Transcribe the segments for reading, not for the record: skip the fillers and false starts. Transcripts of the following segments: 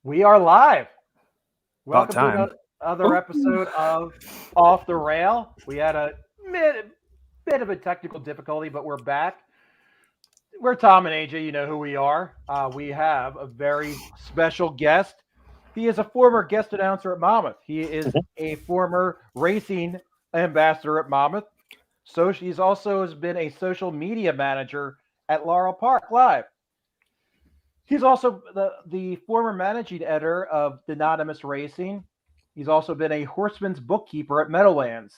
We are live. About Welcome time. to another episode of Off the Rail. We had a bit of a technical difficulty, but we're back. We're Tom and AJ. You know who we are. We have a very special guest. He is a former guest announcer at Monmouth. He is a former racing ambassador at Monmouth. So he's also has been a social media manager at Laurel Park Live. He's also the former managing editor of Anonymous Racing. He's also been a horseman's bookkeeper at Meadowlands.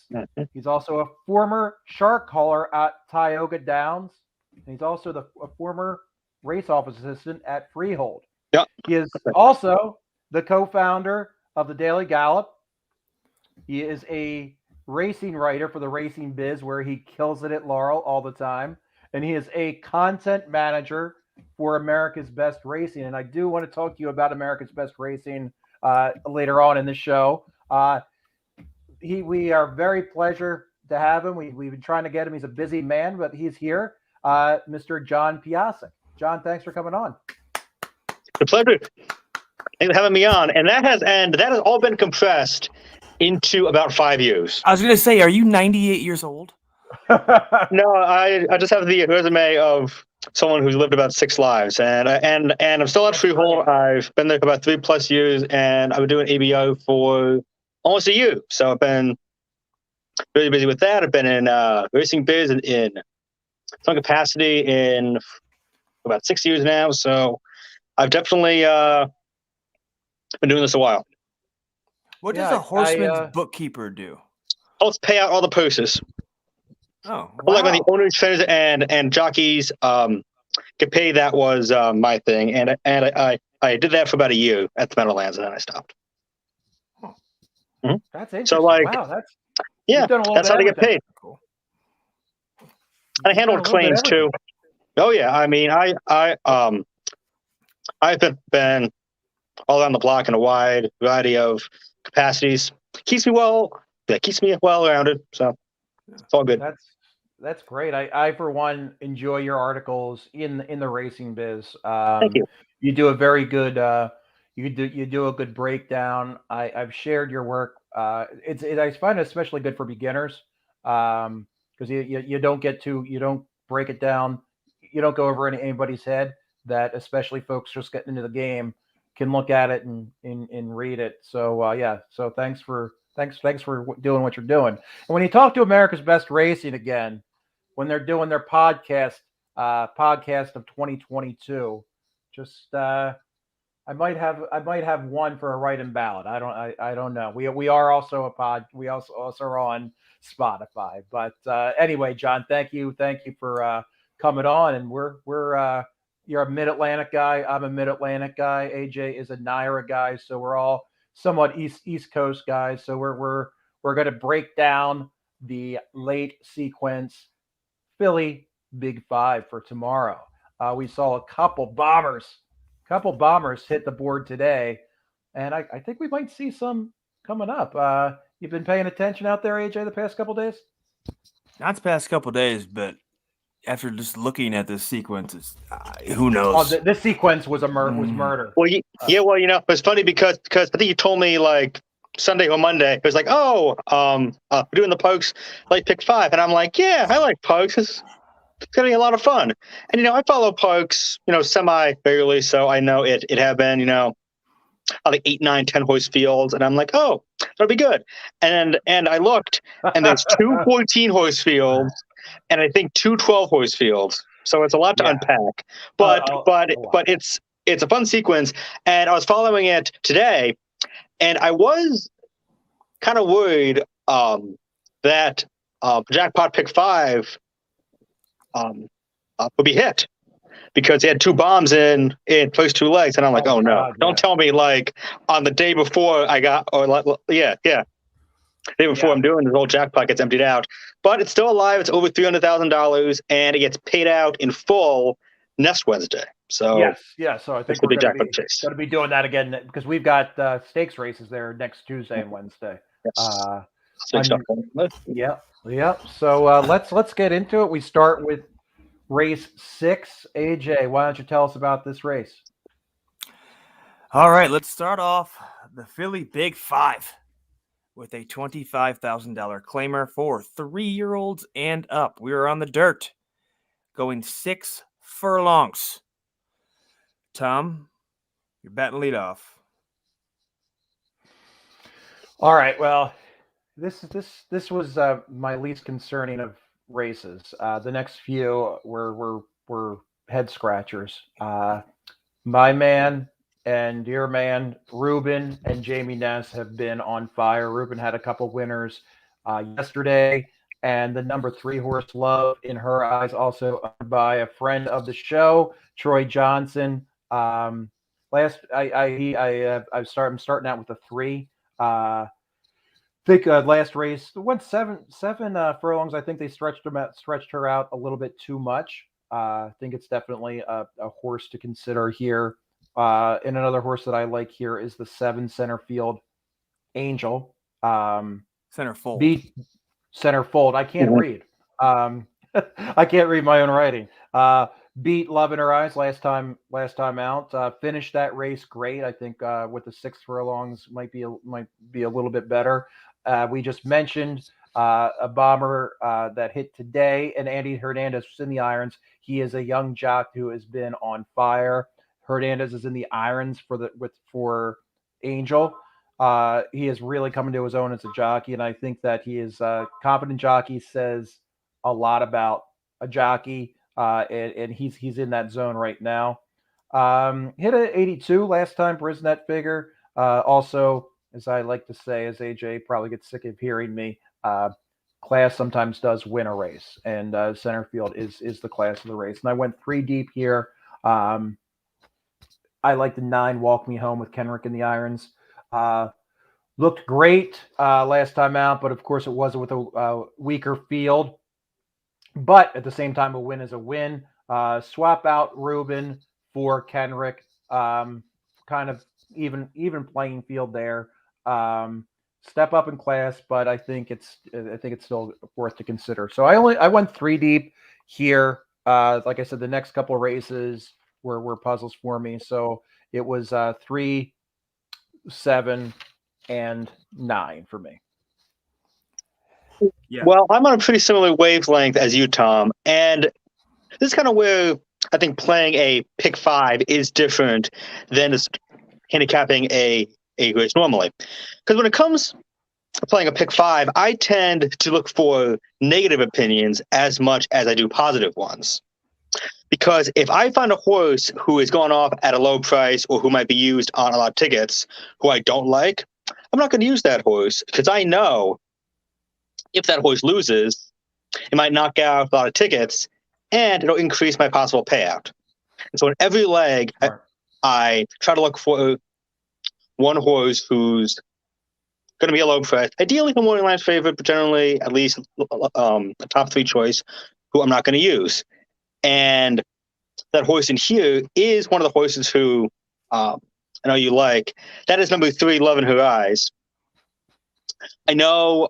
He's also a former shark caller at Tioga Downs. And he's also a former race office assistant at Freehold. Yep. He is also the co-founder of the Daily Gallop. He is a racing writer for the Racing Biz, where he kills it at Laurel all the time. And he is a content manager for America's Best Racing. And I do want to talk to you about America's Best Racing later on in the show. We are very pleasure to have him. We've been trying to get him. Is a busy man, but he's here. Mr. John Piassek. John, thanks for coming on. A pleasure. Thanks for having me on. And that has all been compressed into about 5 years. I was going to say, are you 98 years old? No, I just have the resume of someone who's lived about 6 lives, and I'm still at Freehold. I've been there for about 3+ years, and I've been doing ABO for almost a year. So I've been really busy with that. I've been in Racing Biz in some capacity in about 6 years now. So I've definitely been doing this a while. What does a horseman's bookkeeper do? Let's pay out all the purses. Oh, wow. Like when the owners, trainers, and jockeys get paid, that was my thing, and I did that for about a year at the Meadowlands, and then I stopped. Huh. Mm-hmm. That's interesting. So, like, wow, that's how they get paid. Cool. And I handled claims too. Oh yeah, I mean, I've been all around the block in a wide variety of capacities. Keeps me well rounded. So it's all good. That's great. I for one enjoy your articles in the Racing Biz. Thank you. You do a very good you do a good breakdown. I've shared your work. I find it especially good for beginners because you don't break it down. You don't go over anybody's head. That especially folks just getting into the game can look at it and read it. So So thanks for doing what you're doing. And when you talk to America's Best Racing again, when they're doing their podcast of 2022, just I might have one for a write-in ballot. I don't know. We are also we also are on Spotify. But anyway, John, thank you for coming on. And you're a Mid-Atlantic guy. I'm a Mid-Atlantic guy. AJ is a Naira guy. So we're all somewhat East Coast guys. So we're going to break down the late sequence Philly Big Five for tomorrow. We saw a couple bombers hit the board today, and I think we might see some coming up. You've been paying attention out there, AJ, the past couple days? Not the past couple days, but after just looking at this sequence, who knows? Oh, this sequence was murder. Well, it's funny because I think you told me like Sunday or Monday. It was like, we're doing the Parx like pick 5, and I'm like, yeah, I like Parx. It's gonna be a lot of fun. And I follow Parx, semi regularly, so I know it have been, like 8, 9, 10 horse fields, and I'm like, oh, that'll be good. And I looked, and there's 2 14 horse fields, and I think 2 12 horse fields. So it's a lot to unpack. But it's a fun sequence, and I was following it today, and I was kind of worried that Jackpot Pick 5 would be hit because he had 2 bombs in first 2 legs, and I'm like, oh no! God, don't tell me like on the day before I got, or the day before I'm doing this whole jackpot gets emptied out, but it's still alive. It's over $300,000, and it gets paid out in full next Wednesday. So So I think we're going to be doing that again because we've got stakes races there next Tuesday and Wednesday. Yes. So let's get into it. We start with race 6. AJ, why don't you tell us about this race? All right, let's start off the Philly Big Five with a $25,000 claimer for 3-year-olds and up. We are on the dirt, going 6 furlongs. Tom, you're batting lead off. All right. Well, this was my least concerning of races. The next few were head scratchers. My man and your man Ruben and Jamie Ness have been on fire. Ruben had a couple winners yesterday, and the number 3 horse Love in Her Eyes, also owned by a friend of the show, Troy Johnson. Last I'm starting out with a 3. Think last race went seven furlongs. I think they stretched her out a little bit too much. I think it's definitely a horse to consider here. And another horse that I like here is the 7 center field Angel. Center fold. Beat center fold. I can't read. I can't read my own writing. Beat Love in Her Eyes last time out. Finished that race great. I think with the 6 furlongs might be a little bit better. We just mentioned a bomber that hit today, and Andy Hernandez was in the irons. He is a young jock who has been on fire. Hernandez is in the irons for Angel. He is really coming to his own as a jockey, and I think that he is a confident jockey. Says a lot about a jockey, and he's in that zone right now. Hit a 82 last time, Brisnet figure. Also, as I like to say, as AJ probably gets sick of hearing me, class sometimes does win a race, and center field is the class of the race. And I went 3 deep here. I like the 9 Walk Me Home with Kenrick in the irons. Looked great last time out, but of course it was with a weaker field. But at the same time, a win is a win. Swap out Ruben for Kenrick. Kind of even playing field there. Step up in class, but I think it's still worth to consider. So I went 3 deep here. Like I said, the next couple of races were puzzles for me. So it was 3, 7, and 9 for me. Yeah. Well, I'm on a pretty similar wavelength as you, Tom, and this is kind of where I think playing a pick 5 is different than just handicapping a race normally. Because when it comes to playing a pick 5, I tend to look for negative opinions as much as I do positive ones. Because if I find a horse who is going off at a low price or who might be used on a lot of tickets who I don't like, I'm not going to use that horse because I know if that horse loses, it might knock out a lot of tickets and it'll increase my possible payout. And so in every leg, I try to look for one horse who's going to be a low price, ideally a morning line favorite, but generally at least a top 3 choice who I'm not going to use. And that horse in here is one of the horses who I know you like. That is number 3, Love in Her Eyes. I know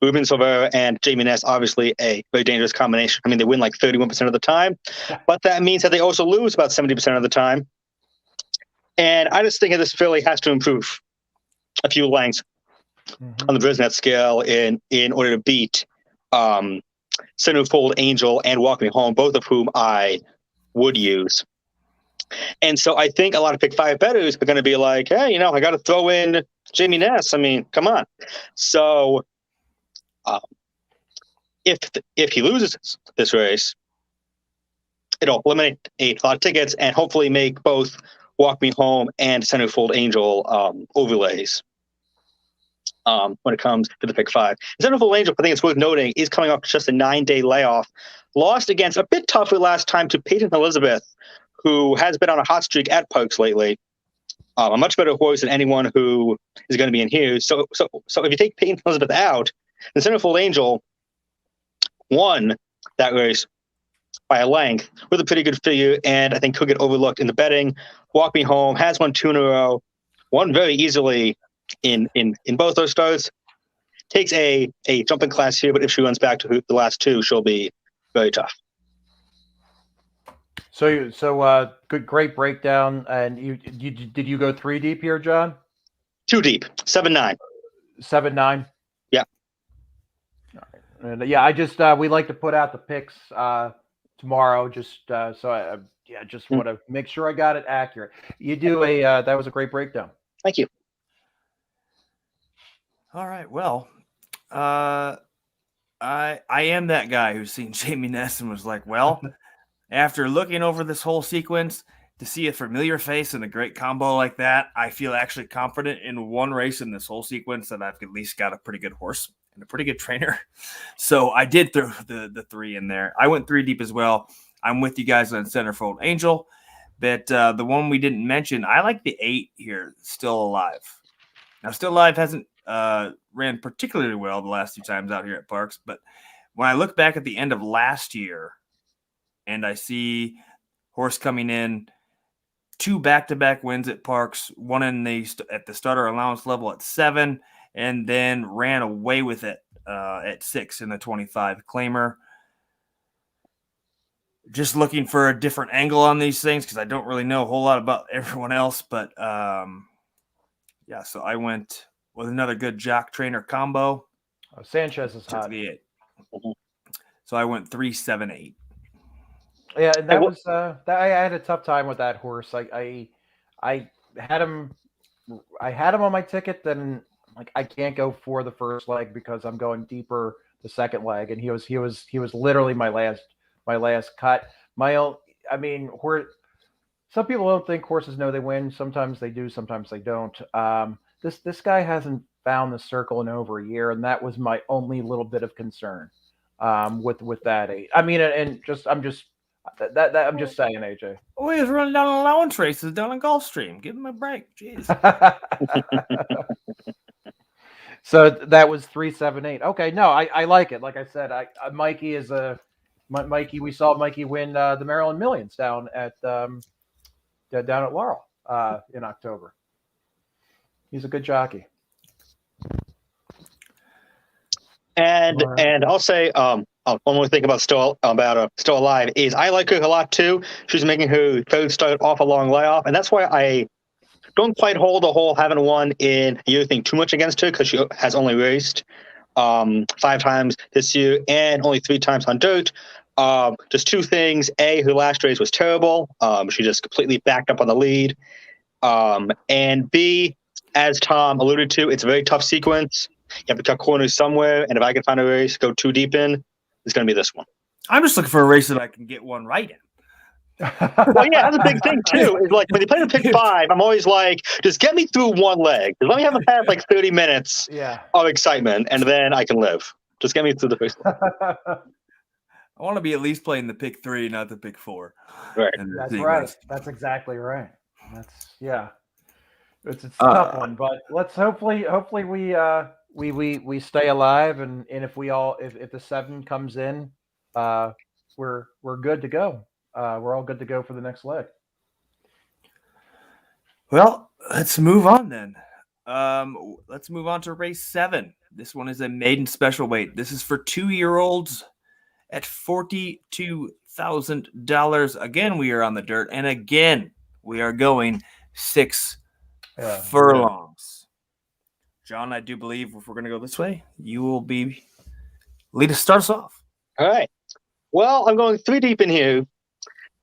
Ruben Silvera and Jamie Ness, obviously a very dangerous combination. I mean, they win like 31% of the time, but that means that they also lose about 70% of the time. And I just think that this filly has to improve a few lengths on the Brisnet scale in order to beat Centerfold Angel and Walk Me Home, both of whom I would use. And so I think a lot of pick 5 bettors are going to be like, hey, I got to throw in Jamie Ness. I mean, come on. So if he loses this race, it'll eliminate a lot of tickets and hopefully make both Walk Me Home and Centerfold Angel overlays when it comes to the pick 5. Centerfold Angel, I think it's worth noting, is coming off just a 9-day layoff. Lost against a bit tougher last time to Peyton Elizabeth, who has been on a hot streak at Parx lately. A much better horse than anyone who is going to be in here. So if you take Peyton Elizabeth out, the Centerfold Angel won that race by a length with a pretty good figure, and I think could get overlooked in the betting. Walk Me Home has won 2 in a row, won very easily in both those starts. Takes a jumping class here, but if she runs back to the last 2, she'll be very tough. Good, great breakdown. And did you go 3 deep here, John? 2 deep, 7-9. 7-9. Yeah. And yeah, I just we like to put out the picks tomorrow, just so I just want to make sure I got it accurate. You do that was a great breakdown. Thank you. All right. Well, I am that guy who's seen Jamie Ness and was like, well, after looking over this whole sequence, to see a familiar face and a great combo like that, I feel actually confident in one race in this whole sequence that I've at least got a pretty good horse and a pretty good trainer. So I did throw the 3 in there. I went 3 deep as well. I'm with you guys on Centerfold Angel. But the one we didn't mention, I like the 8 here, Still Alive. Now, Still Alive hasn't ran particularly well the last 2 times out here at Parx, but when I look back at the end of last year and I see horse coming in, 2 back-to-back wins at Parx, one at the starter allowance level at 7, and then ran away with it at 6 in the 25 claimer. Just looking for a different angle on these things because I don't really know a whole lot about everyone else, but so I went with another good jock trainer combo. Sanchez is hot. The 8. So I went 3, 7, 8. Yeah, and that was I had a tough time with that horse. I had him on my ticket, then like I can't go for the first leg because I'm going deeper the second leg, and he was literally my last cut. Some people don't think horses know they win. Sometimes they do, sometimes they don't. This guy hasn't found the circle in over a year, and that was my only little bit of concern with that 8. I mean, and I'm just saying, AJ. Oh, he's running down allowance races down on Gulfstream. Give him a break. Jeez. So that was 3, 7, 8. Okay, no, I like it. Like I said, Mikey is Mikey. We saw Mikey win the Maryland Millions down at Laurel in October. He's a good jockey. And I'll say one more thing about Still Alive is I like her a lot too. She's making her third start off a long layoff, and that's why I don't quite hold the whole haven't won in a year thing too much against her because she has only raced 5 times this year and only 3 times on dirt. Just 2 things. A, her last race was terrible. She just completely backed up on the lead. And B, as Tom alluded to, it's a very tough sequence. You have to cut corners somewhere, and if I can find a race to go 2 deep in, it's going to be this one. I'm just looking for a race that I can get one right in. Well, yeah, that's a big thing too. Is like when you play the pick 5, I'm always like, just get me through one leg. Just let me have a past like 30 minutes of excitement, and then I can live. Just get me through the first leg. I want to be at least playing the pick 3, not the pick 4. Right. That's right. That's exactly right. It's a tough one, but let's hopefully we stay alive, and if the 7 comes in, we're good to go. We're all good to go for the next leg. Well, let's move on then. Let's move on to race 7. This one is a maiden special weight. This is for 2-year-olds at $42,000. Again, we are on the dirt, and again, we are going 6 furlongs. John, I do believe if we're going to go this way, you will start us off. All right. Well, I'm going 3 deep in here.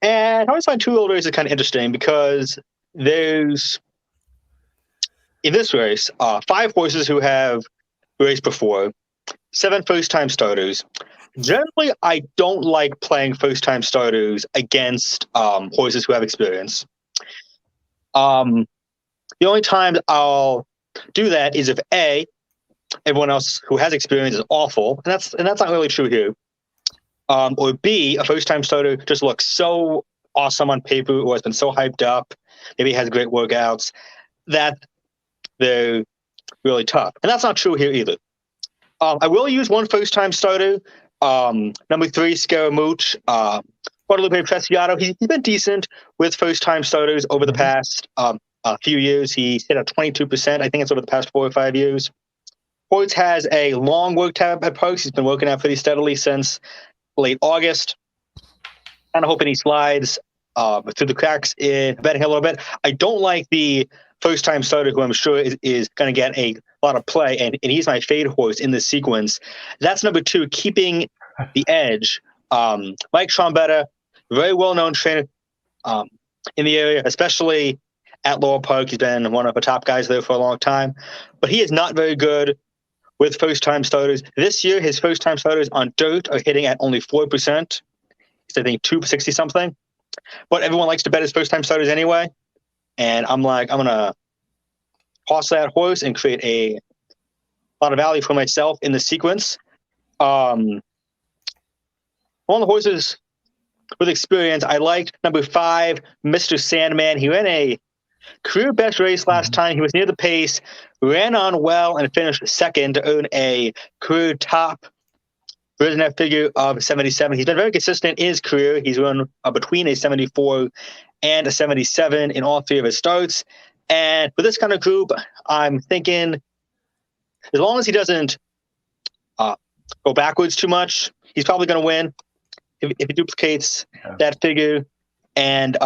And I always find 2-year-old races kind of interesting because there's, in this race, 5 horses who have raced before, 7 first-time starters. Generally, I don't like playing first-time starters against horses who have experience. The only time I'll do that is if A, everyone else who has experience is awful, and that's not really true here. Or B, a first-time starter just looks so awesome on paper or has been so hyped up, maybe has great workouts, that they're really tough. And that's not true here either. I will use one first-time starter, number 3, Scaramouche. Guadalupe Preciado, he's been decent with first-time starters over the past few years. He's hit at 22%. I think it's over the past 4 or 5 years. Hortz has a long work tab at Parx. He's been working out pretty steadily since late August. kind of hoping he slides through the cracks in betting a little bit. I don't like the first-time starter, who I'm sure is going to get a lot of play, and he's my fade horse in this sequence. That's number 2, Keeping the Edge. Mike Trombetta, very well-known trainer in the area, especially at Lower Park. He's been one of the top guys there for a long time, but he is not very good with first-time starters. This year, his first-time starters on dirt are hitting at only 4%. He's, I think, 260-something. But everyone likes to bet his first-time starters anyway. And I'm like, I'm going to toss that horse and create a lot of value for myself in the sequence. One of the horses with experience, I liked number 5, Mr. Sandman. He ran a career best race last time. He was near the pace, ran on well, and finished second to earn a career top that figure of 77. He's been very consistent in his career. He's run between a 74 and a 77 in all 3 of his starts. And with this kind of group, I'm thinking as long as he doesn't go backwards too much, he's probably going to win if he duplicates that figure. And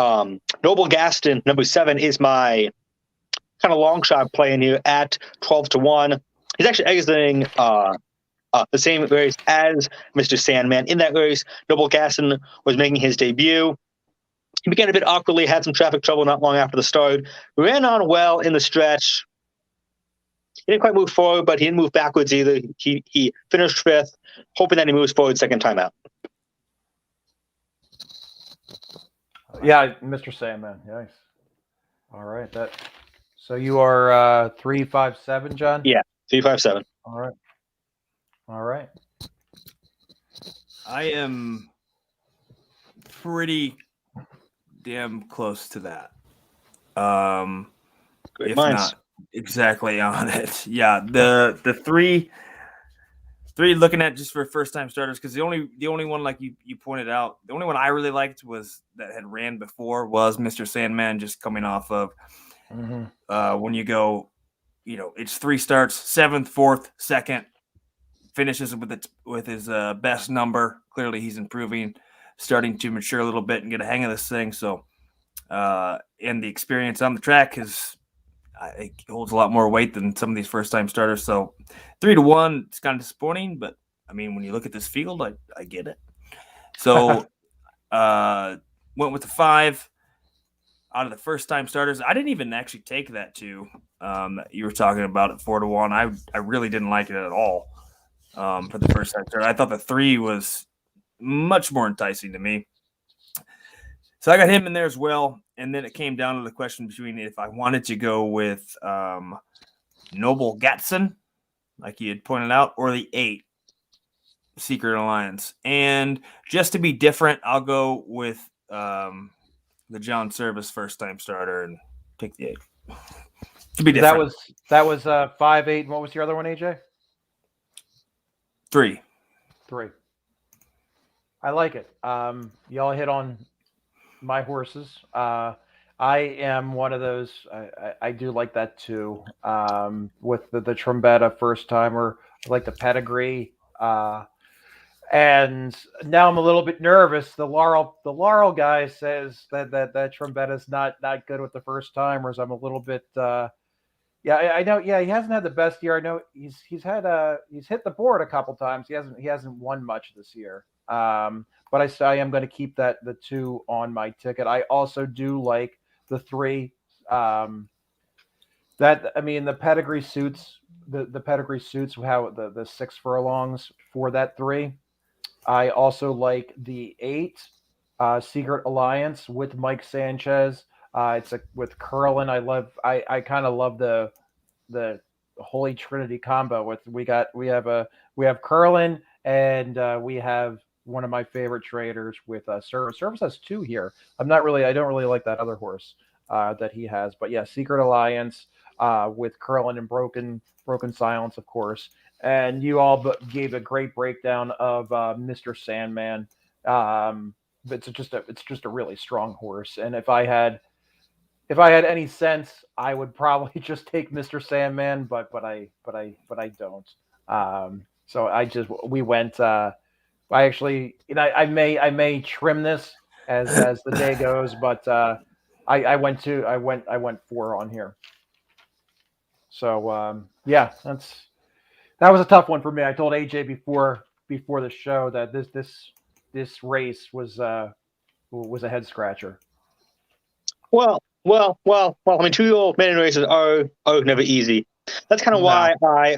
Noble Gaston, number 7, is my kind of long shot play in here at 12-1. He's actually exiting the same race as Mr. Sandman. In that race, Noble Gaston was making his debut. He began a bit awkwardly, had some traffic trouble not long after the start, ran on well in the stretch. He didn't quite move forward, but he didn't move backwards either. He finished 5th, hoping that he moves forward second time out. Yeah, Mr. Sandman. Nice. All right. So you are 357, John? Yeah, 357. All right. All right. I am pretty damn close to that. Great if minds. not exactly on it. Yeah, the three looking at just for first time starters, because the only one, like you pointed out, the only one I really liked was that had ran before was Mr. Sandman, just coming off of when you go, it's 3 starts, 7th, 4th, 2nd, finishes with his best number. Clearly he's improving, starting to mature a little bit and get a hang of this thing. So and the experience on the track I think holds a lot more weight than some of these first time starters. So 3-1, it's kind of disappointing, but I mean, when you look at this field, I get it. So went with the 5 out of the first time starters. I didn't even actually take that 2 that you were talking about at 4-1. I really didn't like it at all for the first time starter. I thought the 3 was much more enticing to me. So I got him in there as well. And then it came down to the question between if I wanted to go with Noble Gatson, like you had pointed out, or the 8, Secret Alliance. And just to be different, I'll go with the John Service first time starter and pick the 8. To be different. That was 5, 8. And what was your other one, AJ? 3. I like it. Y'all hit on my horses. I am one of those. I do like that too. With the Trombetta first timer, I like the pedigree. And now I'm a little bit nervous. The Laurel guy says that Trombetta's not good with the first timers. I'm a little bit. Yeah, I know. Yeah, he hasn't had the best year. I know he's hit the board a couple times. He hasn't won much this year. But I am going to keep the 2 on my ticket. I also do like the 3. The pedigree suits the pedigree suits how the 6 furlongs for that 3. I also like the 8 Secret Alliance with Mike Sanchez. It's with Curlin. I kind of love the Holy Trinity combo with we have Curlin and we have one of my favorite traders with Service. Service has 2 here. I don't really like that other horse that he has, but yeah, Secret Alliance with Curlin and Broken Silence, of course. And you all gave a great breakdown of Mr. Sandman. It's just a really strong horse, and if I had any sense, I would probably just take Mr. Sandman, but I don't. So we went. I actually, I may trim this as the day goes, but I went 4 on here. So yeah, that was a tough one for me. I told AJ before the show that this race was a head scratcher. Well. I mean, 2-year-old maiden races are never easy. That's kind of No. why I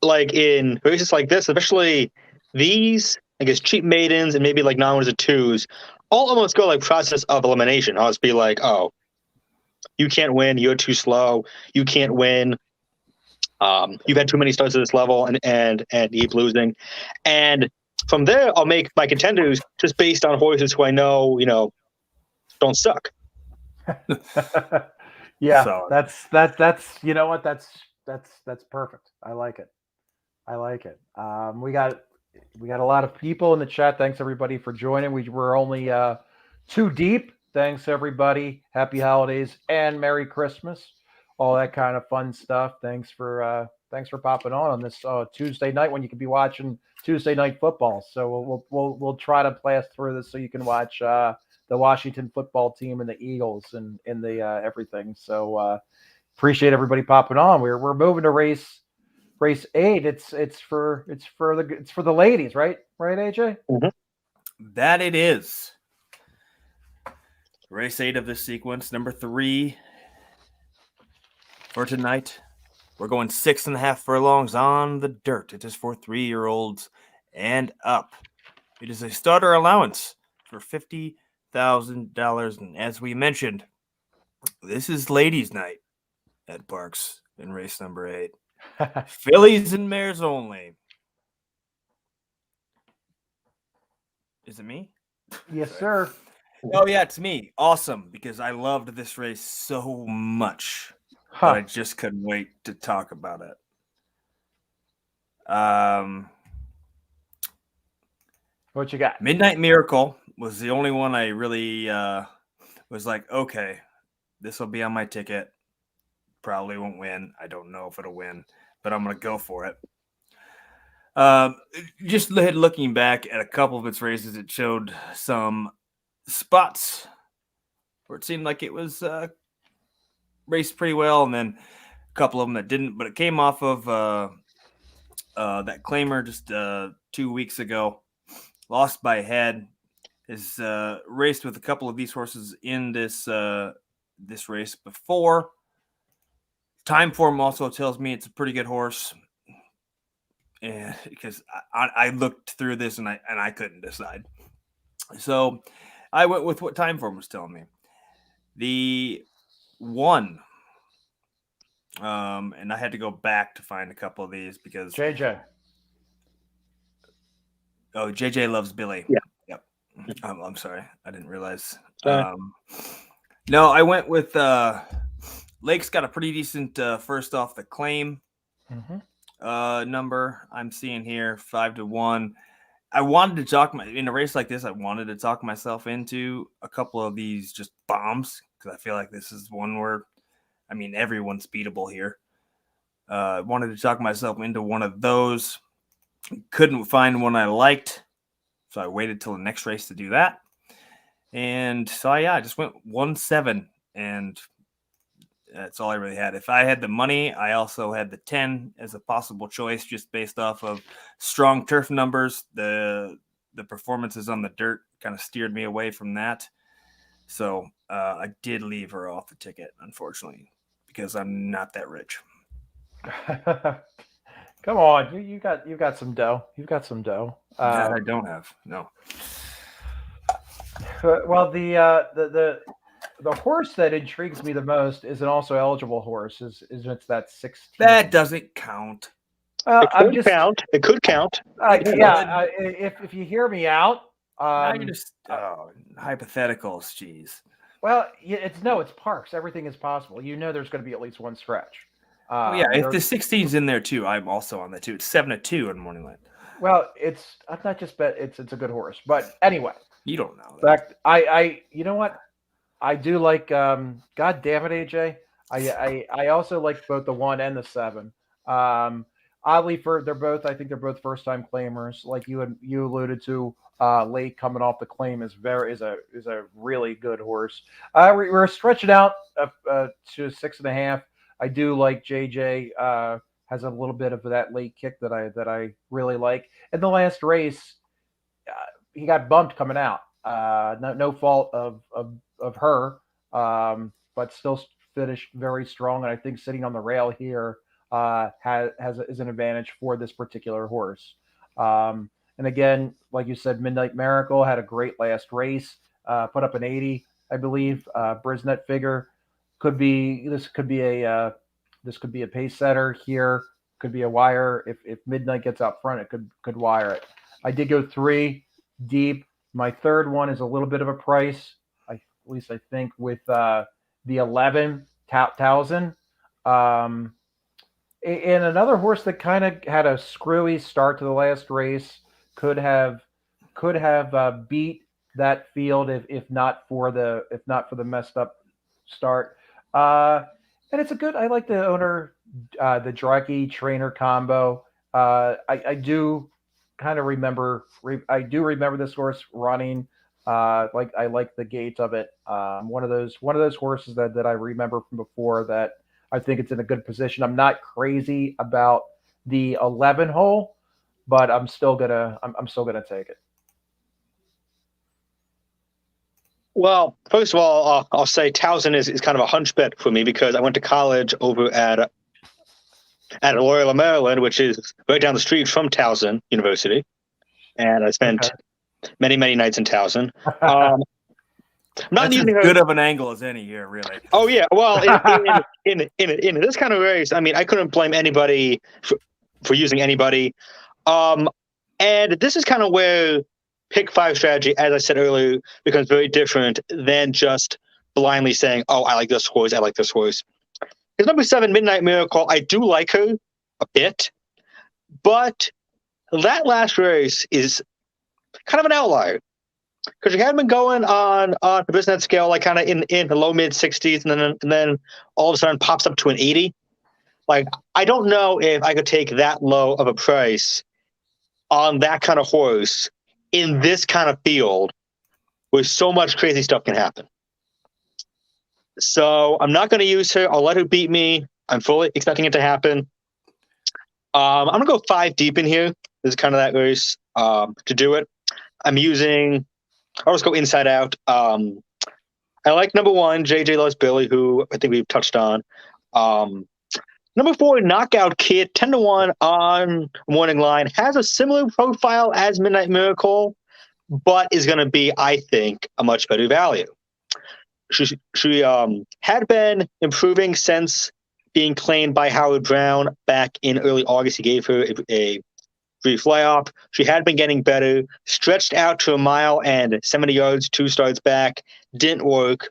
like in races like this, especially these, I guess, cheap maidens and maybe like non-winners of twos, I'll almost go like process of elimination. I'll just be like, oh, you can't win. You're too slow. You can't win. You've had too many starts at this level and you keep losing. And from there, I'll make my contenders just based on horses who I know, don't suck. Yeah, So- that's you know what, that's perfect. I like it. We got a lot of people in the chat. Thanks everybody for joining. We're only 2 deep. Thanks everybody. Happy holidays and Merry Christmas. All that kind of fun stuff. Thanks for popping on this Tuesday night when you can be watching Tuesday night football. So we'll try to blast through this so you can watch the Washington football team and the Eagles and in the everything. So appreciate everybody popping on. We're moving to race 8. It's for the ladies, right? Right, AJ? Mm-hmm. That it is. Race 8 of this sequence, number 3 for tonight. We're going 6.5 furlongs on the dirt. It is for 3-year-olds and up. It is a starter allowance for $50,000. And as we mentioned, this is ladies' night at Parx in race number 8. Fillies and mares only. Is it me? Yes, sir. Oh, yeah, it's me. Awesome, because I loved this race so much. Huh. But I just couldn't wait to talk about it. What you got? Midnight Miracle was the only one I really was like, okay, this will be on my ticket. Probably won't win. I don't know if it'll win, but I'm going to go for it. Just looking back at a couple of its races, it showed some spots where it seemed like it was raced pretty well, and then a couple of them that didn't. But it came off of that claimer just 2 weeks ago. Lost by a head. Is raced with a couple of these horses in this race before. Time form also tells me it's a pretty good horse. And because I looked through this and I couldn't decide. So I went with what time form was telling me. The one, and I had to go back to find a couple of these because JJ. Oh, JJ loves Billy. Yeah. Yep. I'm sorry. I didn't realize. Sorry. No, I went with Lake's got a pretty decent first off the claim number I'm seeing here, 5-1. I wanted to talk in a race like this. I wanted to talk myself into a couple of these just bombs because I feel like this is one where, I mean, everyone's beatable here. Wanted to talk myself into one of those. Couldn't find one I liked, so I waited till the next race to do that. And so I just went 1-7, and that's all I really had. If I had the money, I also had the 10 as a possible choice, just based off of strong turf numbers. The performances on the dirt kind of steered me away from that. So I did leave her off the ticket, unfortunately, because I'm not that rich. Come on, you got some dough. You've got some dough. That I don't have. No. Well, the horse that intrigues me the most is an also eligible horse. Is it's that 16? That doesn't count. Count. It could count. If you hear me out, Now you're just hypotheticals. Jeez. Well, it's Parx. Everything is possible. There's going to be at least one scratch. If the 16's in there too, I'm also on that too. It's 7-2 on Morning Light. Well, I'm not just bet it's a good horse, but anyway. You don't know. In fact, I you know what? I do like. God damn it, AJ. I also like both the 1 and the 7. Oddly, I think they're both first time claimers, like you alluded to late coming off the claim is a really good horse. We're stretching out to 6.5. I do like JJ. Has a little bit of that late kick that I really like. In the last race, he got bumped coming out. No fault of her, but still finished very strong. And I think sitting on the rail here is an advantage for this particular horse. And again, like you said, Midnight Miracle had a great last race. Put up an 80, I believe. Brisnet figure this could be a pace setter here. Could be a wire. If Midnight gets out front, it could wire it. I did go 3 deep. My third one is a little bit of a price. At least I think with the 11 Towson. And another horse that kind of had a screwy start to the last race could have beat that field if not for the messed up start. And it's a good. I like the owner, the Druggy trainer combo. I do kind of remember. I do remember this horse running. Like I like the gait of it. One of those horses that I remember from before that I think it's in a good position. I'm not crazy about the 11 hole, but I'm still gonna take it. Well, first of all, I'll say Towson is kind of a hunch bet for me because I went to college over at Loyola, Maryland, which is right down the street from Towson University, and I spent many nights in Towson. I'm not That's using as good of an angle as any here, really. Oh yeah, well, in this kind of race, I mean, I couldn't blame anybody for using anybody. And this is kind of where pick 5 strategy, as I said earlier, becomes very different than just blindly saying, "Oh, I like this horse. I like this horse." Because number 7, Midnight Miracle, I do like her a bit, but that last race is kind of an outlier because she had been going on the business scale like kind of in the low mid 60s, and then all of a sudden pops up to an 80. Like I don't know if I could take that low of a price on that kind of horse in this kind of field where so much crazy stuff can happen. So I'm not going to use her. I'll let her beat me. I'm fully expecting it to happen. I'm going to go 5 deep in here. This is kind of that race to do it. I'll just go inside out. I like number 1, JJ Loves Billy, who I think we've touched on. Number 4, Knockout Kid, 10-1 on morning line, has a similar profile as Midnight Miracle, but is going to be, I think, a much better value. She had been improving since being claimed by Howard Brown back in early August. He gave her a brief layoff. She had been getting better, stretched out to a mile and 70 yards, 2 starts back, didn't work,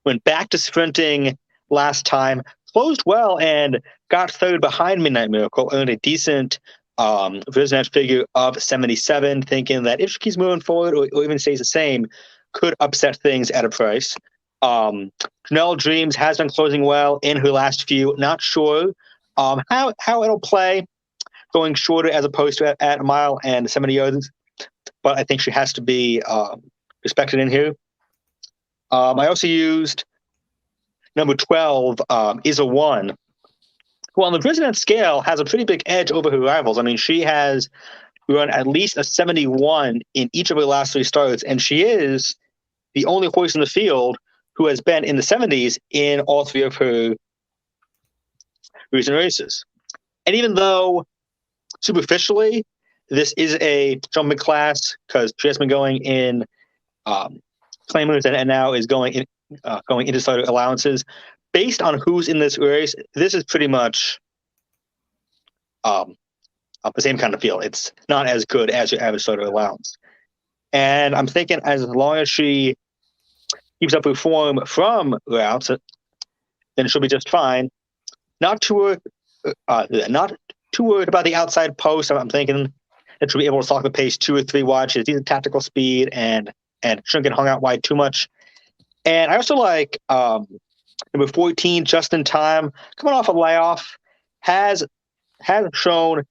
went back to sprinting last time, closed well and got third behind Midnight Miracle, earned a decent Visnet figure of 77, thinking that if she keeps moving forward or even stays the same, could upset things at a price. Janelle Dreams has been closing well in her last few. Not sure how it'll play going shorter as opposed to at a mile and 70 yards, but I think she has to be respected in here. I also used number 12, is a 1, who on the Brisnet scale has a pretty big edge over her rivals. I mean, she has run at least a 71 in each of her last 3 starts, and she is the only horse in the field who has been in the 70s in all 3 of her recent races. And even though superficially this is a jumping class because she has been going in claimers and now is going into starter allowances, based on who's in this race, this is pretty much the same kind of field. It's not as good as your average starter allowance. And I'm thinking as long as she keeps up her form from routes, then she'll be just fine. Not too worried about the outside post. I'm thinking that she'll be able to stalk the pace 2 or 3 wide. She has decent tactical speed and shouldn't get hung out wide too much. And I also like number 14, Just in Time, coming off a layoff, has shown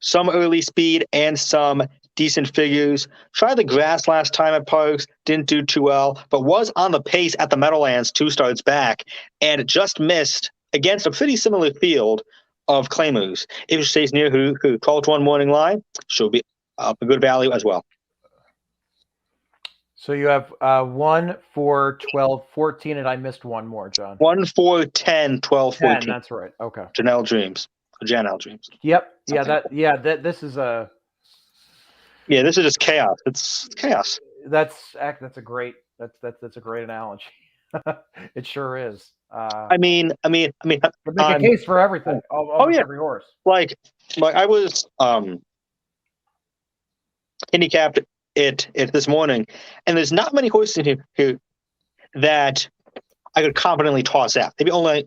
some early speed and some decent figures. Tried the grass last time at Parx, didn't do too well, but was on the pace at the Meadowlands 2 starts back, and just missed against a pretty similar field of claimers. If it stays near who 12-1 morning line, she'll be up a good value as well. So you have 1, 4, 12, 14, and I missed one more, John. 1, 4, 10, 12, 10, 14. that's right. Okay. Janelle Dreams. Janelle Dreams. Yep. Something. This is a. Yeah, this is just chaos. It's chaos. That's a great analogy. It sure is. I mean, make a case for everything. Almost every horse. Like I was handicapped it this morning, and there's not many horses in here that I could confidently toss out. Maybe only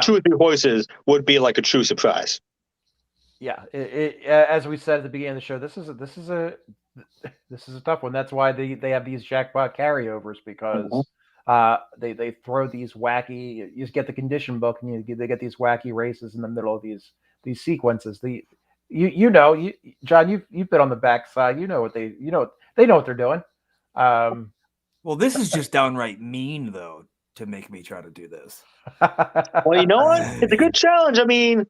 2 or 3 horses would be like a true surprise. Yeah, as we said at the beginning of the show, this is a tough one. That's why they have these jackpot carryovers, because they throw these wacky. You just get the condition book, and they get these wacky races in the middle of these sequences. John, you've been on the backside. You know what they know what they're doing. Well, this is just downright mean, though, to make me try to do this. Well, you know what? It's a good challenge. I mean,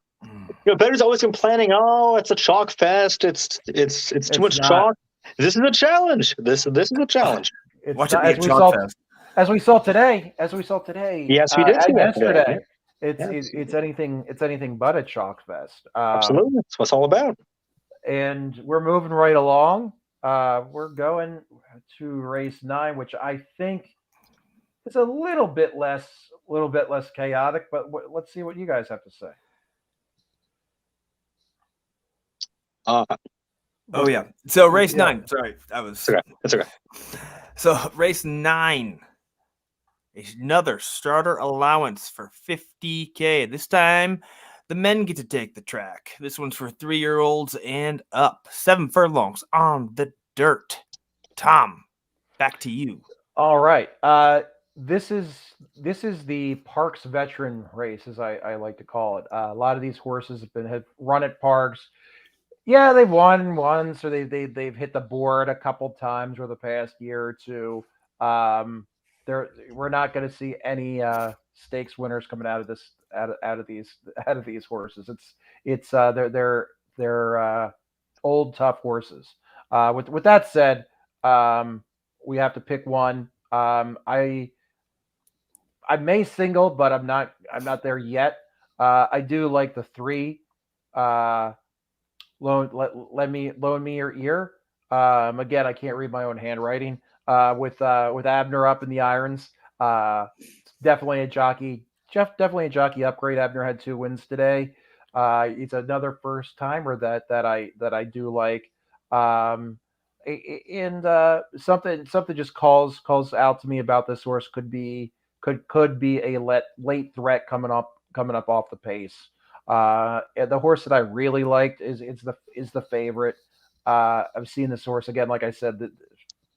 bettors always complaining, "Oh, it's a chalk fest. It's too much chalk." This is a challenge. This is a challenge. Watch it be a chalk fest. As we saw today. Yes, we did see that yesterday. It's anything but a chalk fest. Absolutely, that's what it's all about. And we're moving right along. We're going to race 9, which I think is a little bit less chaotic. But let's see what you guys have to say. Oh yeah. So race 9. Sorry, That's okay. So race 9. Another starter allowance for $50K. This time, the men get to take the track. This one's for 3-year-olds and up. 7 furlongs on the dirt. Tom, back to you. All right. This is the Parx veteran race, as I like to call it. A lot of these horses have run at Parx. Yeah, they've won once, or they've hit the board a couple times over the past year or two. We're not going to see any stakes winners coming out of these horses. They're old, tough horses. With that said, we have to pick one. I may single, but I'm not there yet. I do like the 3. Loan me your ear. Again, I can't read my own handwriting. With Abner up in the irons, definitely a jockey upgrade. Abner had 2 wins today. It's another first timer that I do like. And something just calls out to me about this horse. Could be a late threat coming up off the pace. The horse that I really liked is the favorite. I've seen this horse again. Like I said,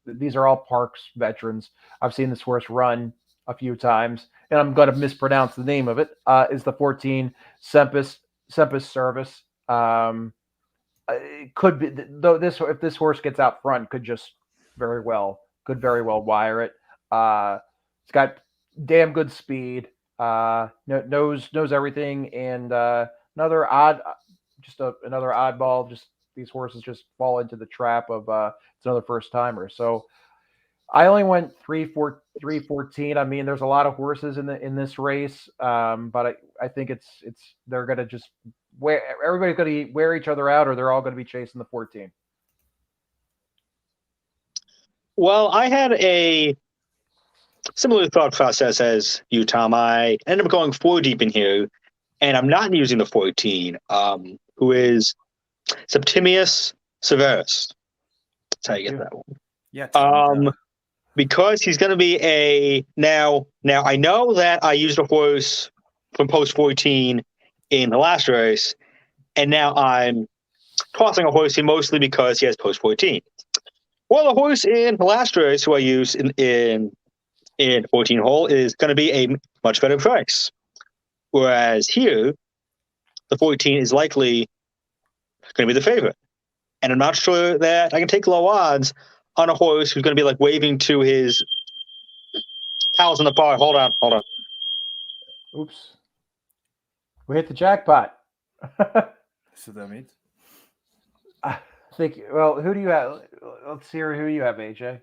these are all Parx veterans. I've seen this horse run a few times, and I'm going to mispronounce the name of it. Is the 14 Sempus Service? It could be though. If this horse gets out front, could very well wire it. It's got damn good speed. Knows everything, and another oddball. Just these horses just fall into the trap of it's another first timer. So I only went 3-14. I mean, there's a lot of horses in this race, but I think they're gonna just everybody's gonna wear each other out, or they're all gonna be chasing the 14. Well, I had a similar thought process as you, Tom. I ended up going 4 deep in here, and I'm not using the 14, who is Septimius Severus. That's how you get that one. Yeah. Because he's going to be a now. I know that I used a horse from post 14 in the last race, and now I'm tossing a horse here mostly because he has post 14. Well, the horse in the last race who I used in 14 hole is going to be a much better price, whereas here the 14 is likely going to be the favorite. and I'm not sure that I can take low odds on a horse who's going to be like waving to his pals in the bar. Hold on. Oops. We hit the jackpot. So that means I think. Well, who do you have? Let's hear who you have, AJ.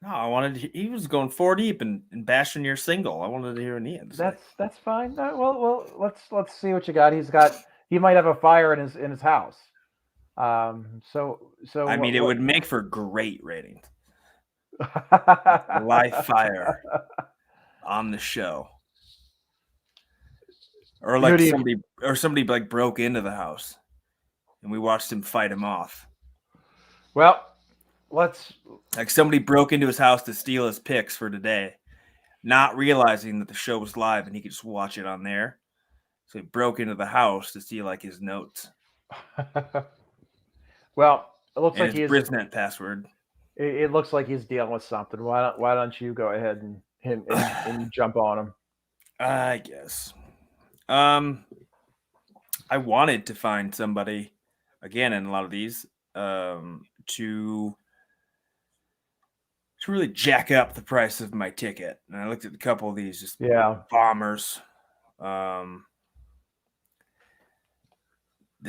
no. I wanted he was going 4 deep and bashing your single. I wanted to hear what he had to say. That's fine. Well, let's see what you got. He might have a fire in his house. So I mean, it would make for great ratings. Live fire on the show, or like somebody like broke into the house, and we watched him fight him off. Well, let's like somebody broke into his house to steal his picks for today, not realizing that the show was live and he could just watch it on there. So he broke into the house to steal like his notes. Well, it looks and like he's Brisnet password. It looks like he's dealing with something. Why don't you go ahead and jump on him? I guess. I wanted to find somebody again in a lot of these to really jack up the price of my ticket. And I looked at a couple of these, just bombers. The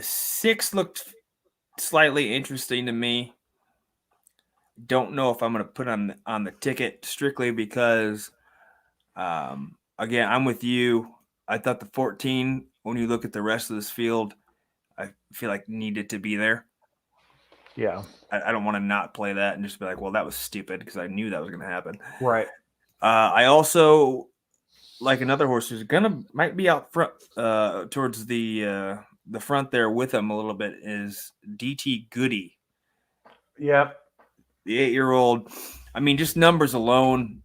6 looked slightly interesting to me. Don't know if I'm going to put on the ticket strictly because, again, I'm with you. I thought the 14, when you look at the rest of this field, I feel like needed to be there. Yeah. I don't want to not play that and just be like, well, that was stupid because I knew that was going to happen. Right. I also like another horse who's might be out front towards the front there with him a little bit is DT Goody. Yep. The 8-year-old. I mean, just numbers alone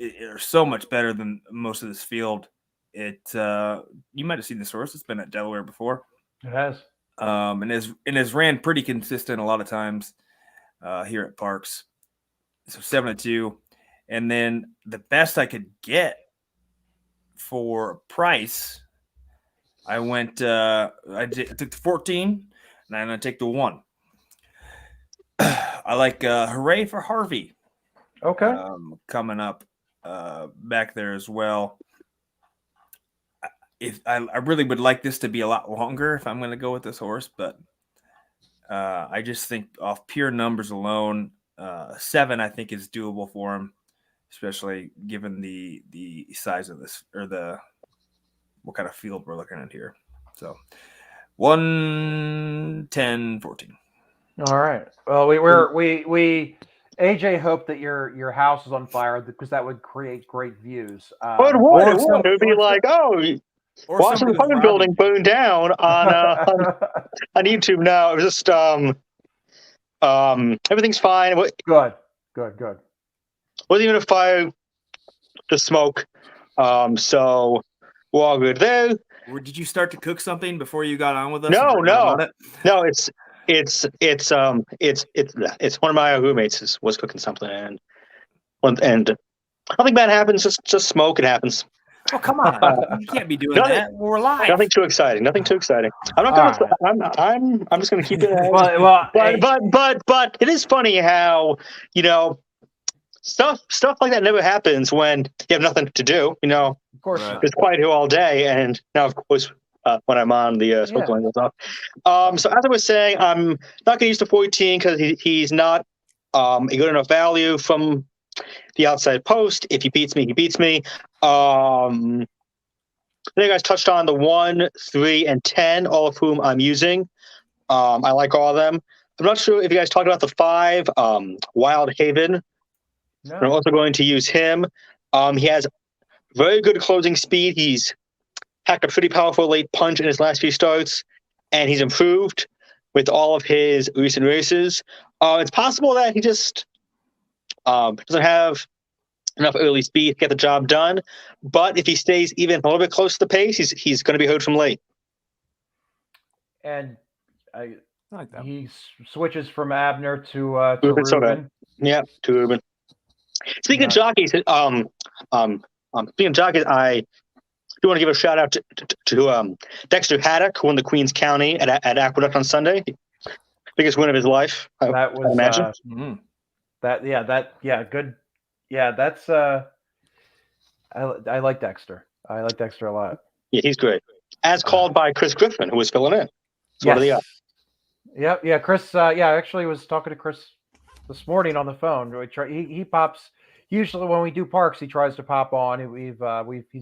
are so much better than most of this field. You might have seen this horse. It's been at Delaware before. It has. And has ran pretty consistent a lot of times here at Parx. So 7-2. And then the best I could get for price, I went I took the 14 and I'm going to take the 1. I like Hooray for Harvey. Okay. Coming up back there as well. If I really would like this to be a lot longer if I'm going to go with this horse, but I just think off pure numbers alone, 7 I think is doable for him, especially given the size of this or what kind of field we're looking at here. So 1, 10, 14. All right. Well, we AJ hoped that your house is on fire because that would create great views. It would be like, watching the apartment building burn down on YouTube now. It was just everything's fine. Good. Wasn't even a fire, just smoke. So we're all good there. Did you start to cook something before you got on with us? No. It's one of my roommates was cooking something and nothing bad happens. Just smoke. It happens. Oh, come on! You can't be doing that. We're live. Nothing too exciting. I'm not gonna. I'm just gonna keep it. But it is funny how stuff like that never happens when you have nothing to do. Of course, it's quiet here all day, and now of course when I'm on the smoke line goes off. So as I was saying, I'm not gonna use the 14 because he's not a good enough value from the outside post. If he beats me, he beats me. I think you guys touched on the 1, 3, and 10, all of whom I'm using. I like all of them. I'm not sure if you guys talked about the 5, Wild Haven. No. I'm also going to use him. He has very good closing speed. He's packed a pretty powerful late punch in his last few starts, and he's improved with all of his recent races. It's possible that he just doesn't have enough early speed to get the job done, but if he stays even a little bit close to the pace, he's going to be heard from late. And I like that. He switches from Abner to Ruben. To Ruben. Speaking of jockeys, I do want to give a shout out to Dexter Haddock, who won the Queens County at Aqueduct on Sunday. biggest win of his life. That I was imagine. good. Yeah, that's I like Dexter. I like Dexter a lot. Yeah, he's great. As called by Chris Griffin, who was filling in. So what are the odds? Yeah, Chris. I actually was talking to Chris this morning on the phone. He pops usually when we do Parks. He tries to pop on. He's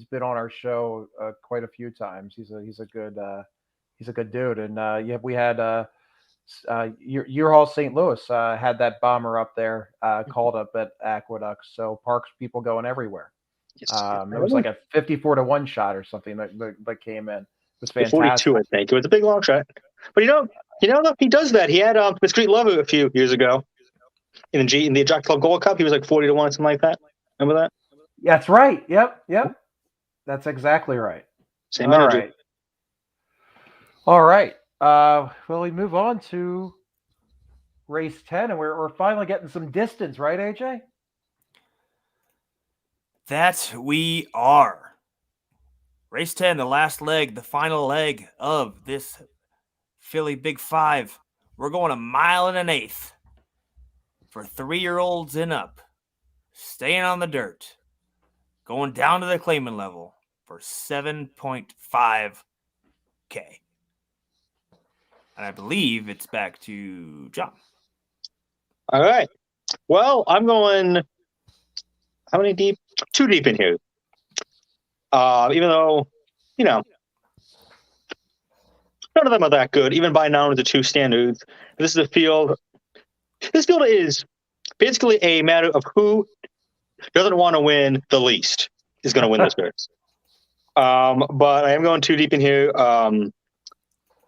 been on our show quite a few times. He's a good dude. And we had Hall St. Louis had that bomber up there called up at Aqueduct. So Parks people going everywhere. Yes. It was like a 54-1 shot or something that came in. It was fantastic. 42, I think. It was a big long shot. But he does that. He had Discreet Lover a few years ago in the Jockey Club Gold Cup. He was like 40-1, something like that. Remember that? That's right. Yep. That's exactly right. Same energy. All right. Well, we move on to race 10, and we're finally getting some distance, right, AJ? That we are. Race 10, the last leg, the final leg of this Philly Big Five. We're going 1 1/8 miles for 3-year-olds and up. Staying on the dirt. Going down to the claiming level for $7.5K. And I believe it's back to John. All right. Well, I'm going, how many deep? 2 deep in here. Even though, none of them are that good, even by now the 2 standards. This is a field. This field is basically a matter of who doesn't want to win the least is going to win this race. But I am going 2 deep in here.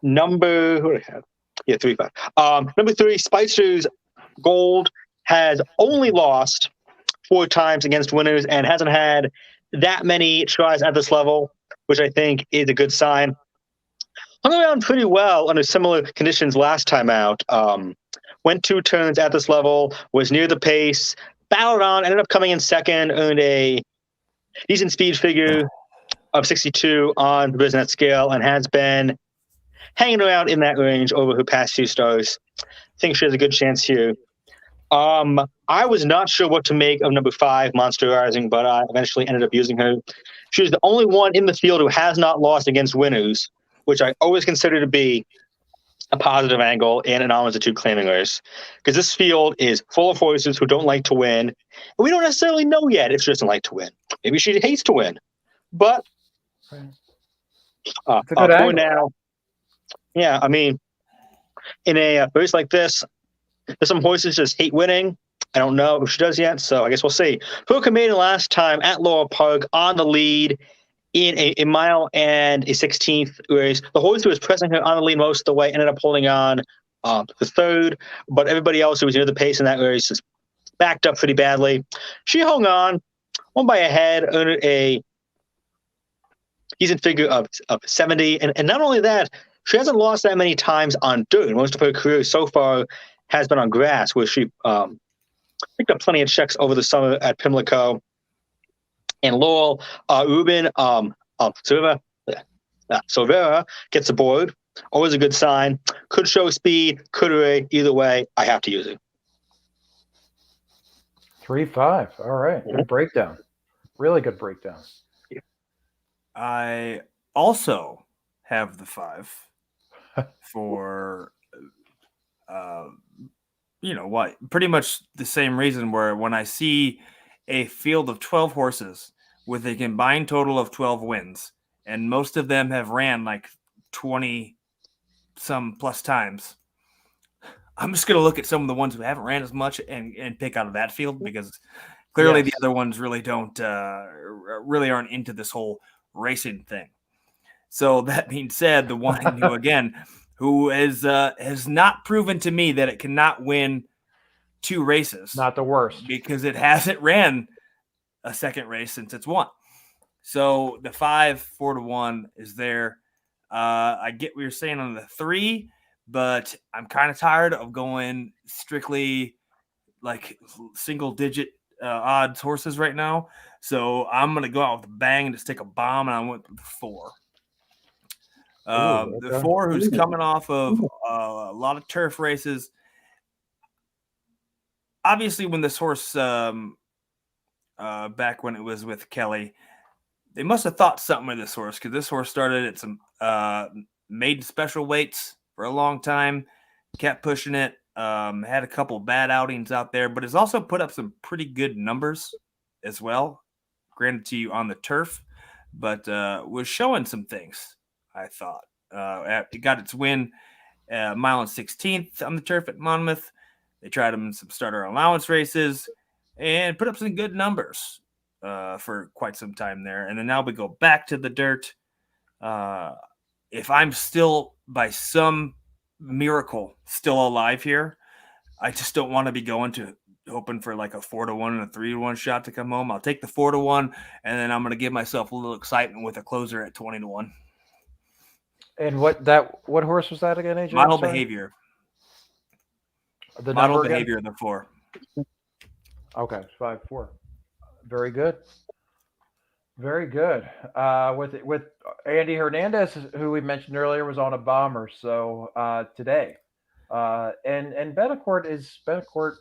Number, who do I have? Yeah, 3, 5. Number 3, Spicer's Gold has only lost 4 times against winners and hasn't had that many tries at this level, which I think is a good sign. Hung around pretty well under similar conditions last time out. Went 2 turns at this level, was near the pace, battled on, ended up coming in second, earned a decent speed figure of 62 on the Biznet scale, and has been hanging around in that range over her past few starts. I think she has a good chance here. I was not sure what to make of number 5, Monster Rising, but I eventually ended up using her. She was the only one in the field who has not lost against winners, which I always consider to be a positive angle in an homage to claiming race, because this field is full of horses who don't like to win, and we don't necessarily know yet if she doesn't like to win. Maybe she hates to win, but for now, yeah, I mean, in a race like this, there's some horses just hate winning. I don't know if she does yet, so I guess we'll see. Hooker made it last time at Laurel Park on the lead in a 1 mile and a 16th race. The horse who was pressing her on the lead most of the way ended up holding on the third, but everybody else who was near the pace in that race is backed up pretty badly. She hung on, won by a head, earned a decent figure of 70, and not only that, she hasn't lost that many times on dirt. Most of her career so far has been on grass, where she picked up plenty of checks over the summer at Pimlico and Laurel. Ruben Silvera gets aboard. Always a good sign. Could show speed, could array. Either way, I have to use it. 3-5. All right. Good breakdown. Really good breakdown. Yeah. I also have the 5 for pretty much the same reason, where when I see a field of 12 horses with a combined total of 12 wins, and most of them have ran like 20 some plus times, I'm just going to look at some of the ones who haven't ran as much and pick out of that field, because clearly the other ones really really aren't into this whole racing thing. So that being said, the one who, again, who has not proven to me that it cannot win 2 races. Not the worst. Because it hasn't ran a second race since it's won. So the 5, 4-1 is there. I get what you're saying on the 3, but I'm kind of tired of going strictly like single-digit odds horses right now. So I'm going to go out with a bang and just take a bomb, and I went with 4. The Okay. 4 who's coming off of a lot of turf races. Obviously, when this horse, back when it was with Kelly, they must have thought something of this horse because this horse started at some maiden special weights for a long time, kept pushing it, had a couple bad outings out there, but has also put up some pretty good numbers as well. Granted to you on the turf, but was showing some things, I thought. It got its win mile and 16th on the turf at Monmouth. They tried him in some starter allowance races and put up some good numbers for quite some time there. And then now we go back to the dirt. If I'm still, by some miracle, still alive here, I just don't want to be going to hoping for like a 4-1 and a 3-1 shot to come home. I'll take the 4-1, and then I'm going to give myself a little excitement with a closer at 20-1. And what horse was that again, AJ? Model behavior. The Model number behavior of the 4. Okay, 5-4. Very good. Very good. With Andy Hernandez, who we mentioned earlier, was on a bomber. So today, and Betancourt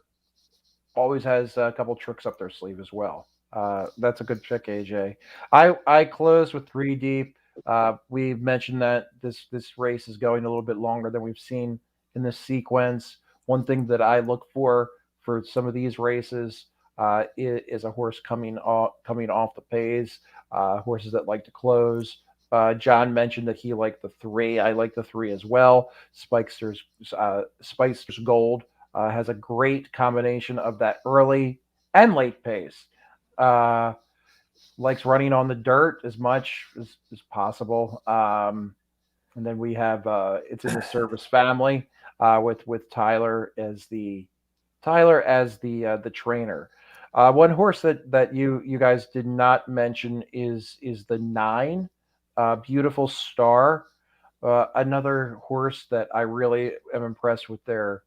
always has a couple tricks up their sleeve as well. That's a good pick, AJ. I closed with 3 deep. We mentioned that this race is going a little bit longer than we've seen in this sequence. One thing that I look for some of these races is a horse coming off the pace. Horses that like to close. John mentioned that he liked the 3. I like the 3 as well. Spicester's Gold has a great combination of that early and late pace. Likes running on the dirt as much as possible. And then we have it's in the Service family with Tyler as the trainer. One horse that you guys did not mention is the 9, Beautiful Star. Another horse that I really am impressed with their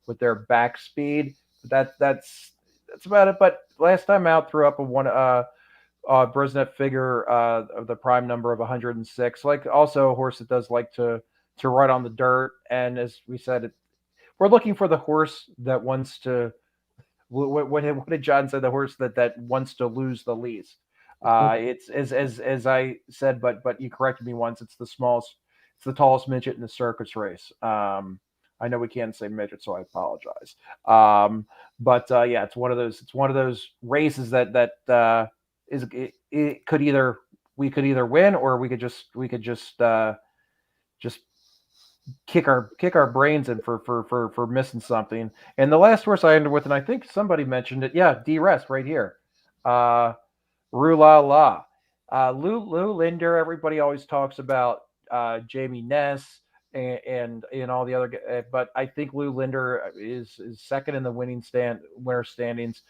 back speed. That's about it. But last time out, threw up a one Brisnet figure of the prime number of 106. Like also a horse that does like to run on the dirt. And as we said, we're looking for the horse that wants to. What did John say? The horse that wants to lose the least. It's as I said, but you corrected me once. It's the tallest midget in the circus race. I know we can't say midget, so I apologize. But yeah, it's one of those races that is it could either we could either win or we could just kick our brains in for missing something. And the last horse I ended with, and I think somebody mentioned it. Yeah, D-Rest right here. Rue La La. Lou Linder, everybody always talks about Jamie Ness and all the other, but I think Lou Linder is second in the winner standings.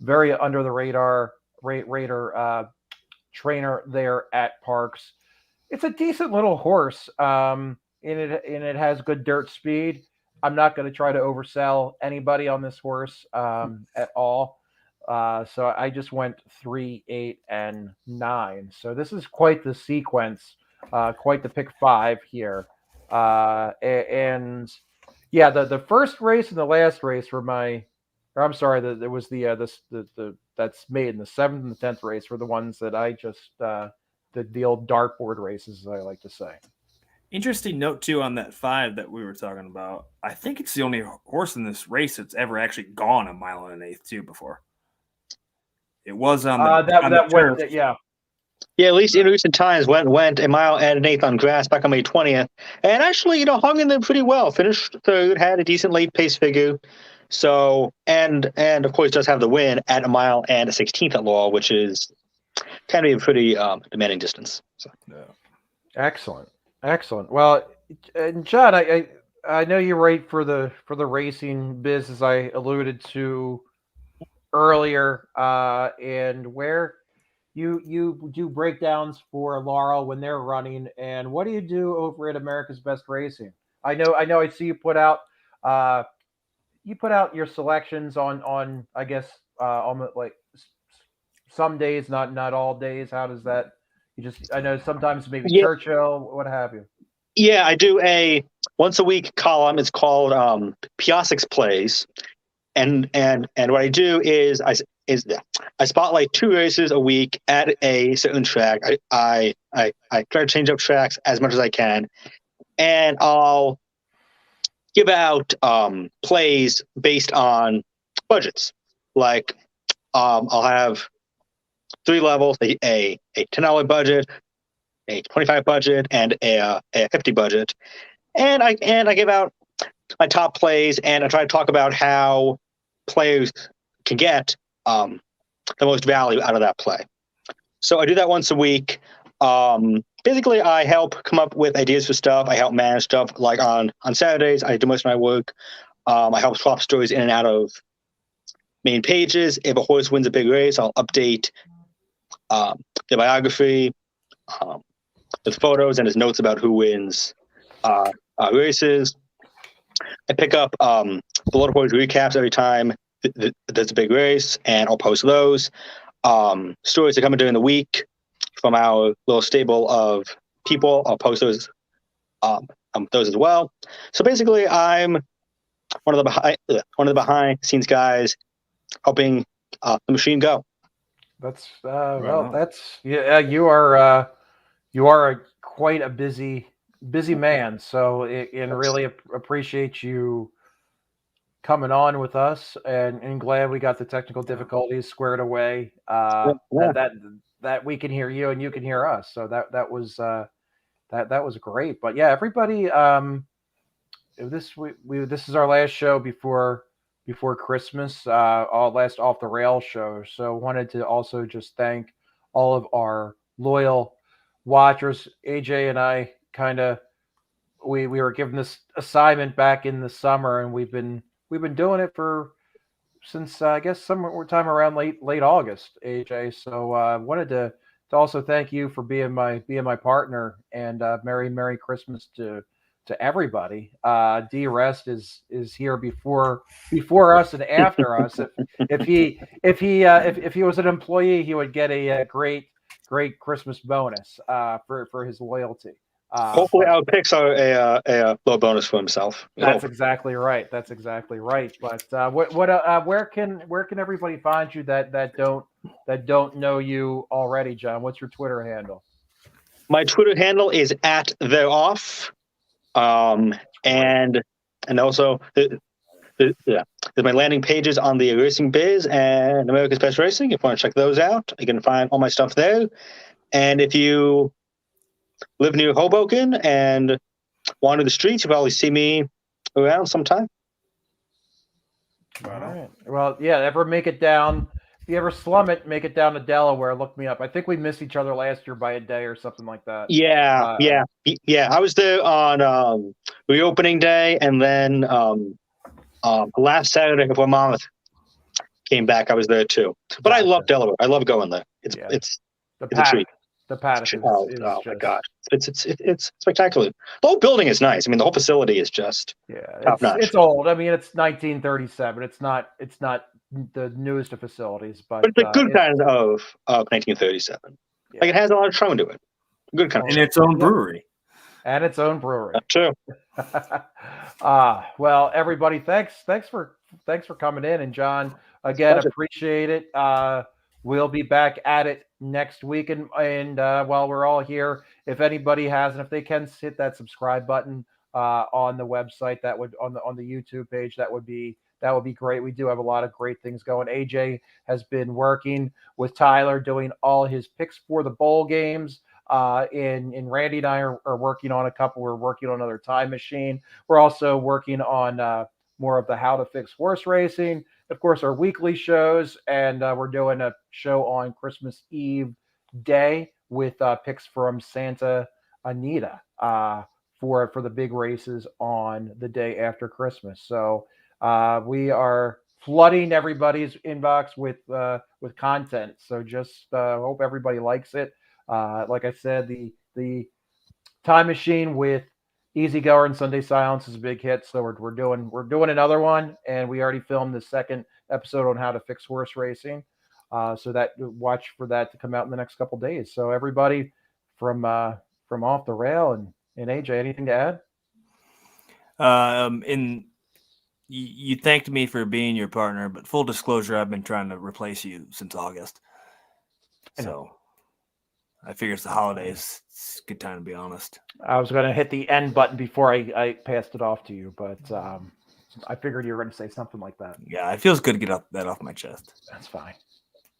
Very under the radar trainer there at Parx. It's a decent little horse, and it has good dirt speed. I'm not going to try to oversell anybody on this horse at all. So I just went 3, 8, and 9. So this is quite the sequence, quite the pick 5 here. And yeah, the first race and the last race were I'm sorry, there was the that's made in the 7th and the 10th race were the ones that I just the old dartboard races, as I like to say. Interesting note too on that 5 that we were talking about. I think it's the only horse in this race that's ever actually gone a mile and an eighth too before. It was on the turf. Yeah. Yeah, at least in recent times went a mile and an eighth on grass back on May 20th, and actually, hung in there pretty well. Finished third, had a decent late pace figure. So and of course does have the win at a mile and a 16th at Law, which is kind of a pretty demanding distance. So. Yeah. Excellent. Well, and John, I know you're right for the racing biz, as I alluded to earlier, and where you do breakdowns for Laurel when they're running, and what do you do over at America's Best Racing? I know. I see you put out your selections on I guess almost like some days, not all days. How does that? I know sometimes maybe Yeah. Churchill, what have you. Yeah, I do a once a week column. It's called Piassek's Plays, and what I do is I spotlight 2 races a week at a certain track. I try to change up tracks as much as I can, and I'll give out plays based on budgets. Like I'll have 3 levels: a $10 budget, a 25 budget, and a 50 budget. And I give out my top plays, and I try to talk about how players can get the most value out of that play. So I do that once a week. Basically, I help come up with ideas for stuff. I help manage stuff. Like on Saturdays, I do most of my work. I help swap stories in and out of main pages. If a horse wins a big race, I'll update the biography with photos and his notes about who wins races. I pick up the Lord of Horse recaps every time there's a big race, and I'll post those. Stories that come in during the week from our little stable of people, I'll post those as well. So basically, I'm one of the behind scenes guys helping the machine go. That's Right well, on. that's yeah. You are quite a busy man. So and really appreciate you coming on with us, and glad we got the technical difficulties squared away. Yeah. That we can hear you and you can hear us. So that was that was great. But yeah, everybody, this this is our last show before Christmas, all last off the rail show. So wanted to also just thank all of our loyal watchers. AJ and I kind of we were given this assignment back in the summer, and we've been doing it for since I guess time around late August, AJ. So wanted to also thank you for being my partner, and Merry Christmas to everybody. D Rest is here before us and after us. If he was an employee, he would get a great Christmas bonus for his loyalty. Hopefully, But our picks are a little bonus for himself. that's exactly right. That's exactly right. But where can everybody find you that don't know you already, John? What's your Twitter handle? My Twitter handle is @thereoff, and also there's my landing pages on the Racing Biz and America's Best Racing. If you want to check those out, you can find all my stuff there. And if you live near Hoboken and wander the streets, you'll probably see me around sometime. All right. Well, yeah. Ever make it down? If you ever slum it, make it down to Delaware. Look me up. I think we missed each other last year by a day or something like that. Yeah. I was there on reopening day, and then last Saturday before Monmouth came back, I was there too. But I love Delaware. I love going there. It's the a treat. The paddock is my god, it's spectacular. The whole building is nice. I mean, the whole facility is just top notch. It's old. I mean, it's 1937. It's not the newest of facilities, but it's a good kind of 1937. Yeah. Like, it has a lot of charm to it. Good kind and its own brewery. And its own brewery. That's true. Well, everybody, thanks for coming in, and John, again, appreciate it. We'll be back at it next week, and while we're all here, if anybody hasn't, if they can hit that subscribe button on the website, that would on the YouTube page, that would be great. We do have a lot of great things going. AJ has been working with Tyler doing all his picks for the bowl games. And Randy and I are working on a couple. We're working on another time machine. We're also working on more of the how to fix horse racing. Of course, our weekly shows, and we're doing a show on Christmas Eve day with picks from Santa Anita for the big races on the day after Christmas. So we are flooding everybody's inbox with content. So just hope everybody likes it. Like I said, the time machine with Easy Goer and Sunday Silence is a big hit. So we're doing another one, and we already filmed the second episode on how to fix horse racing. So that watch for that to come out in the next couple days. So everybody from Off the Rail And AJ, anything to add? You thanked me for being your partner, but full disclosure, I've been trying to replace you since August. So I figure it's the holidays. It's a good time to be honest. I was going to hit the end button before I passed it off to you, but I figured you were going to say something like that. Yeah, it feels good to get that off my chest. That's fine.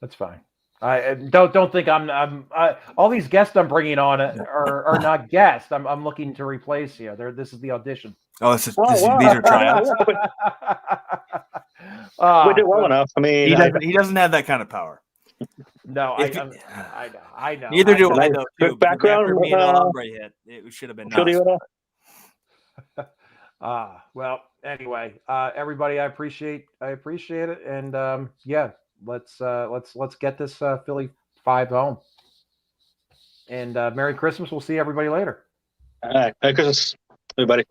That's fine. I don't think I'm all these guests I'm bringing on are not guests. I'm looking to replace you. This is the audition. Oh, these are tryouts. We did well enough. I mean, he doesn't have that kind of power. No, I know. Neither do I. Though, background. Me and Ombre hit. It should have been nice. Well, anyway, everybody, I appreciate it, and yeah, let's get this Philly 5 home. And Merry Christmas. We'll see everybody later. All right. Merry Christmas, everybody.